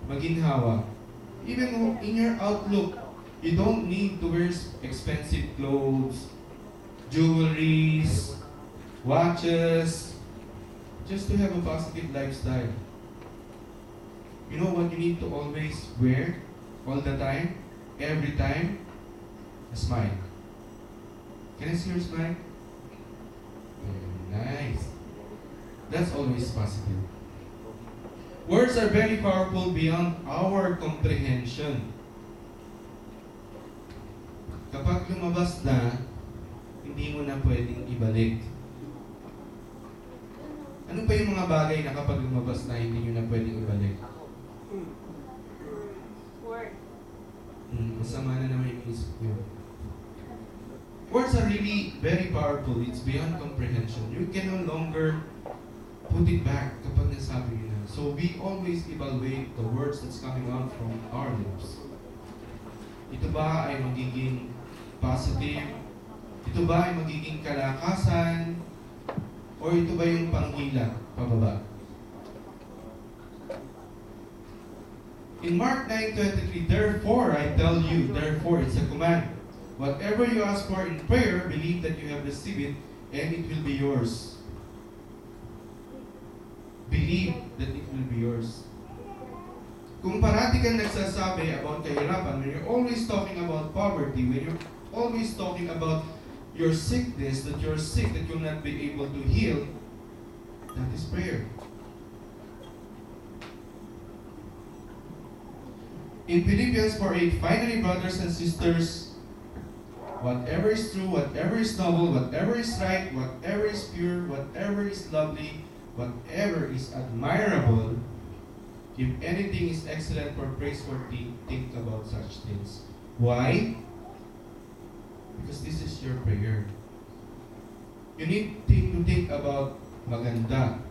maginhawa. Even in your outlook, you don't need to wear expensive clothes, jewelries, watches, just to have a positive lifestyle. You know what you need to always wear all the time, every time? A smile. Can I see your smile? Very nice. That's always positive. Words are very powerful beyond our comprehension. Kapag lumabas na, hindi mo na pwedeng ibalik. Ano pa yung mga bagay na kapag lumabas na, hindi nyo na pwedeng ibalik? Word. Masama na naman yung isip nyo. Words are really very powerful. It's beyond comprehension. You can no longer put it back kapag nasabi nyo na. So we always evaluate the words that's coming out from our lips. Ito ba ay magiging positive? Ito ba ay magiging kalakasan? O ito ba yung panghila, pababa? In Mark 9:23, therefore I tell you, therefore it's a command. Whatever you ask for in prayer, believe that you have received it and it will be yours. Believe that it will be yours. Kung parati kang nagsasabi about kahirapan, when you're always talking about poverty, when you're always talking about your sickness, that you're sick, that you'll not be able to heal, that is prayer. In Philippians 4:8, finally, brothers and sisters, whatever is true, whatever is noble, whatever is right, whatever is pure, whatever is lovely, whatever is admirable, if anything is excellent or praiseworthy, think about such things. Why? Because this is your prayer. You need to think about maganda,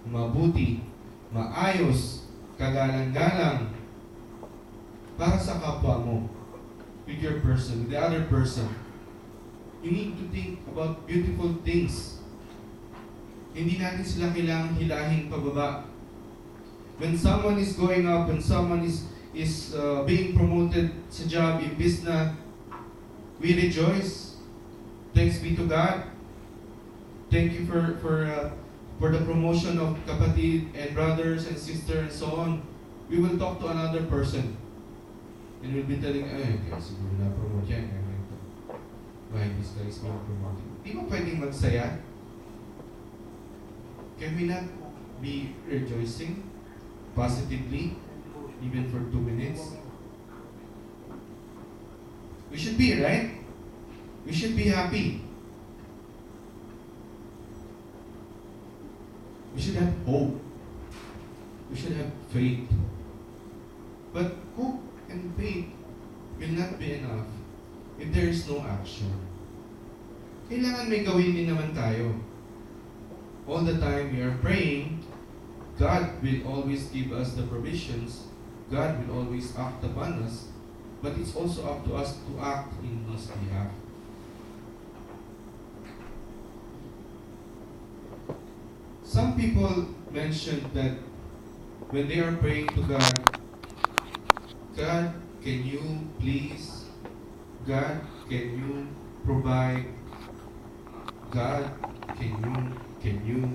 mabuti, maayos, kagalang-galang, para sa kapwa mo, with your person, with the other person. You need to think about beautiful things. Hindi natin sila kailangang hilahin pababa. When someone is going up, when someone is being promoted sa job, imbis na we rejoice. Thanks be to God. Thank you for the promotion of kapatid and brothers and sisters and so on. We will talk to another person. And we'll be telling, kaya siguro na-promote yan. Why this guy is being promoted? Di ba pwedeng magsaya? Can we not be rejoicing positively, even for 2 minutes? We should be, right? We should be happy. We should have hope. We should have faith. But hope and faith will not be enough if there is no action. Kailangan may gawin din naman tayo. All the time we are praying, God will always give us the provisions. God will always act upon us. But it's also up to us to act in His behalf. Some people mentioned that when they are praying to God, God, can you please? God, can you provide? God, can you?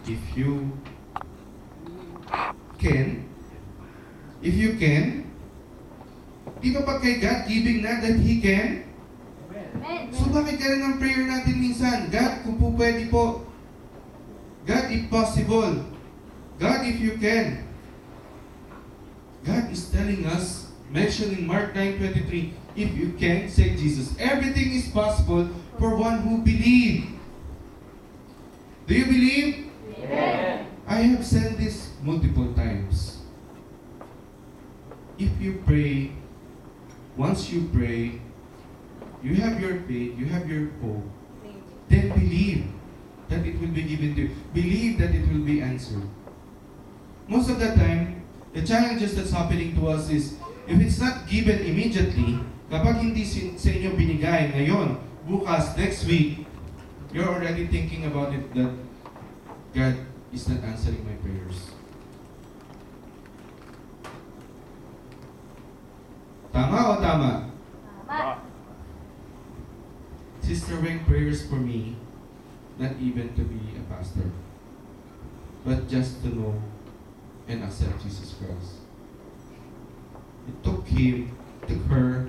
If you can, di ba pag kay God, giving na that He can? Amen. So bakit ganun ang prayer natin minsan? God, kung po pwede po. God, if possible. God, if you can. God is telling us, mentioned in Mark 9:23, if you can, say Jesus, everything is possible for one who believes. Do you believe? Amen. I have said this multiple times. If you pray, once you pray, you have your faith, you have your hope, then believe that it will be given to you. Believe that it will be answered. Most of the time, the challenges that's happening to us is, if it's not given immediately, kapag hindi sa inyo binigay ngayon, bukas, next week, you're already thinking about it that God is not answering my prayers. Tama o tama? Tama. Sister Weng prayers for me, not even to be a pastor, but just to know and accept Jesus Christ. It took her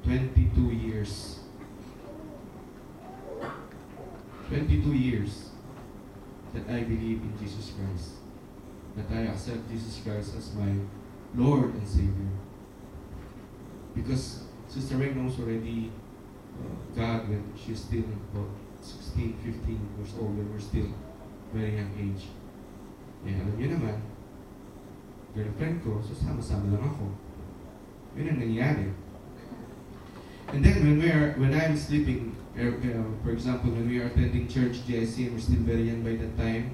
22 years. 22 years that I believe in Jesus Christ, that I accept Jesus Christ as my Lord and Savior. Because Sister Weng knows already God when she's still about 16, 15 years old, when we're still very young age. Eh, alam niyo naman, girlfriend ko, so sama-sama lang ako. Yun ang nangyari. And then when I'm sleeping, for example, when we are attending church, GIC, and we're still very young by that time,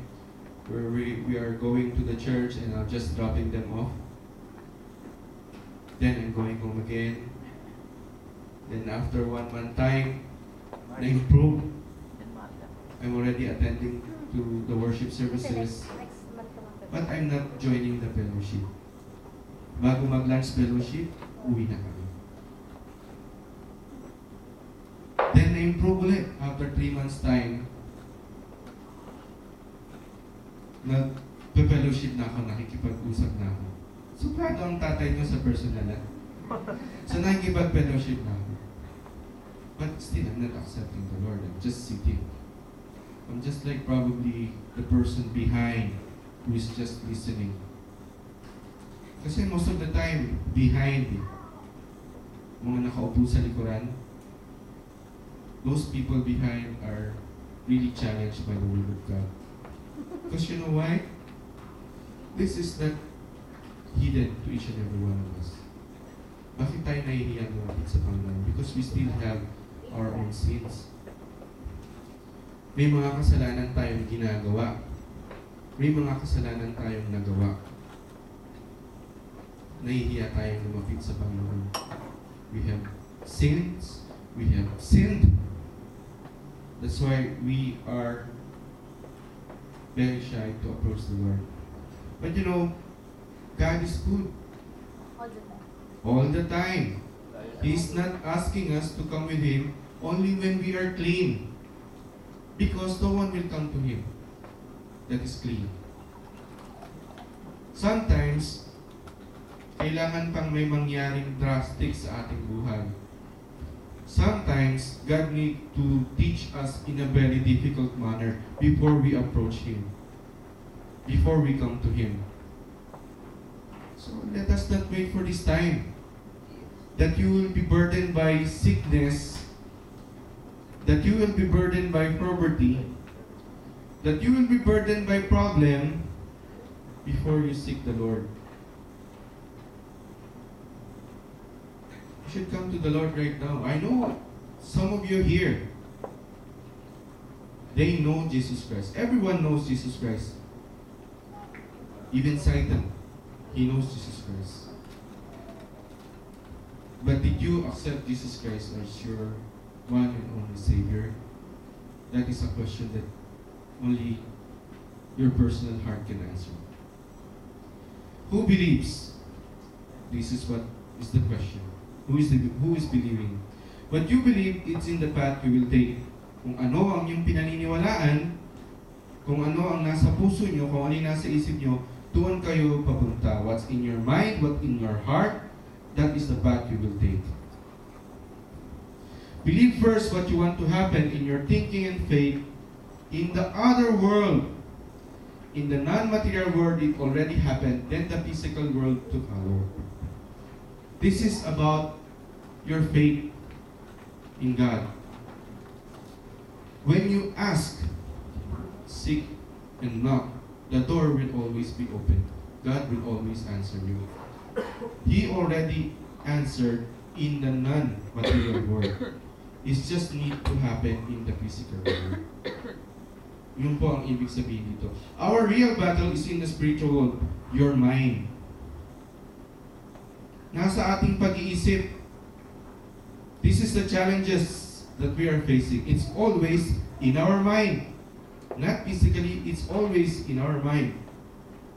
where we are going to the church and I'm just dropping them off. Then I'm going home again. Then after one month time, na-improve. I'm already attending to the worship services, but I'm not joining the fellowship. Bago mag-lunch fellowship, uwi na kami. Then na-improve ulit. After 3 months time, nag-fellowship na ako, nakikipag-usap na ako. Suplado ang tatay nyo sa personalan. So nakikipag-fellowship na ako. But still, I'm not accepting the Lord. I'm just sitting. I'm just like probably the person behind who is just listening. Kasi most of the time, behind mga nakaupo sa likuran, those people behind are really challenged by the Word of God. Because you know why? This is not hidden to each and every one of us. Bakit tayo nahihiyan lumapit sa Panginoon? Because we still have our own sins. May mga kasalanan tayong ginagawa. May mga kasalanan tayong nagawa. Nahihiya tayong lumapit sa Panginoon. We have sins. We have sinned. That's why we are very shy to approach the Lord. But you know, God is good. All the time. He's not asking us to come with Him only when we are clean. Because no one will come to Him that is clean. Sometimes, kailangan pang may mangyaring drastic sa ating buhay. Sometimes, God needs to teach us in a very difficult manner before we approach Him. Before we come to Him. So, let us not wait for this time that you will be burdened by sickness, that you will be burdened by poverty, that you will be burdened by problem before you seek the Lord. You should come to the Lord right now. I know some of you here, they know Jesus Christ. Everyone knows Jesus Christ. Even Satan, he knows Jesus Christ. But did you accept Jesus Christ as your one and only Savior? That is a question that only your personal heart can answer. Who believes? This is what is the question. Who is believing? What you believe, it's in the path you will take. Kung ano ang iyong pinaniniwalaan, kung ano ang nasa puso nyo, kung ano yung nasa isip nyo, doon kayo papunta. What's in your mind, what's in your heart, that is the path you will take. Believe first what you want to happen in your thinking and faith. In the other world, in the non-material world, it already happened. Then the physical world to follow. This is about your faith in God. When you ask, seek, and knock, the door will always be open. God will always answer you. He already answered in the non-material world. It just need to happen in the physical world. Yun po ang ibig sabihin dito. Our real battle is in the spiritual world, your mind. Nasa ating pag-iisip. This is the challenges that we are facing. It's always in our mind. Not physically, it's always in our mind.